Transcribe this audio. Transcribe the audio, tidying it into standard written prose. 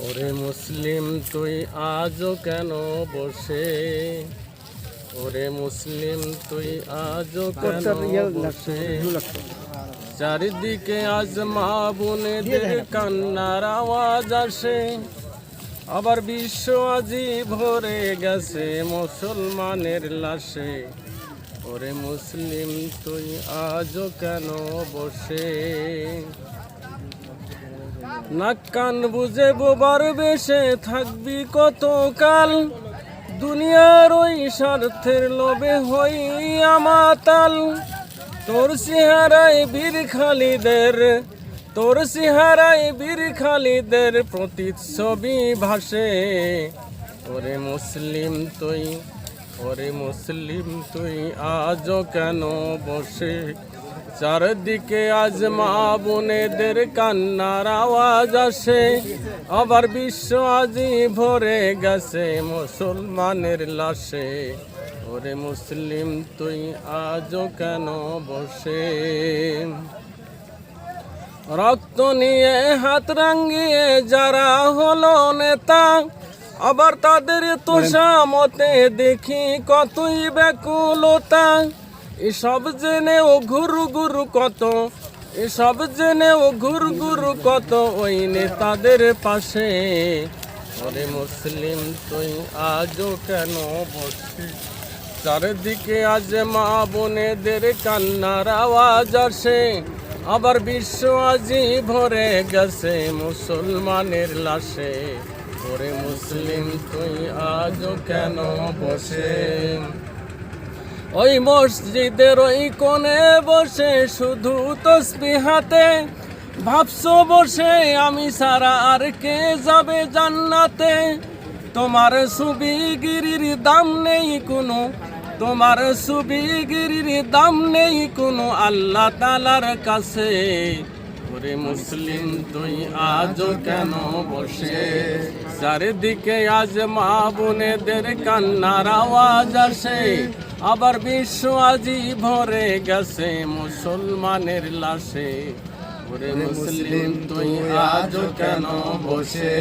ওরে মুসলিম তুই আজও কেন বসে, ওরে মুসলিম তুই আজও কেন বসে, চারিদিকে আজ মা বোনেদের কান্নার আওয়াজ আসে, আবার বিশ্ব আজি ভরে গেছে মুসলমানের লাশে। ওরে মুসলিম তুই আজও কেন বসে, নাক কান বুঝে বোবার বেশে থাকবি কতকাল, দুনিয়ার ওই স্বার্থের লোভে হইয়া মাতাল। তোর চেহারায় বীর খালিদের, তোর চেহারায় বীর খালিদের প্রতিচ্ছবি ভাসে। ওরে মুসলিম তুই, ওরে মুসলিম তুই আজও কেন বসে, চারদিকে আজ মা বোনেদের কান্নার আওয়াজ আসে, আবার বিশ্ব আজি ভরে গেছে মুসলমানের লাশে। ওরে মুসলিম তুই আজও কেন বসে, রক্ত নিয়ে হাত রাঙ্গিয়ে যারা হলো নেতা, আবার তাদের তোষামতে দেখি কতই ব্যাকুলতা। এসব জেনেও ঘুরু গুরু কত, এসব জেনেও ঘুরু গুরু কত ওই নেতাদের পাশে। ওরে মুসলিম তুই আজও কেন বসে, চারিদিকে আজ মা বোনেদের কান্নার আওয়াজ আসে, আবার বিশ্ব আজি ভরে গেছে মুসলমানের লাশে। ওরে মুসলিম তুই আজও কেন বসে, ওই মসজিদের ওই কোণে বসে শুধু তসবিহ হাতে ভাবছো বসে আমি সারা আর কে যাবে জান্নাতে। তোমার সুবিগিরির দাম নেই কোনো, তোমার সুবিগিরির দাম নেই কোনো আল্লাহ তাআলার কাছে। ওরে মুসলিম তুই আজও কেন বসে, চারিদিকে আজ মা বোনেদের কান্নার আওয়াজ আসে, আবার বিশ্ব আজি ভরে গেছে মুসলমানের লাশে। ওরে মুসলিম তুই আজও কেন বসে।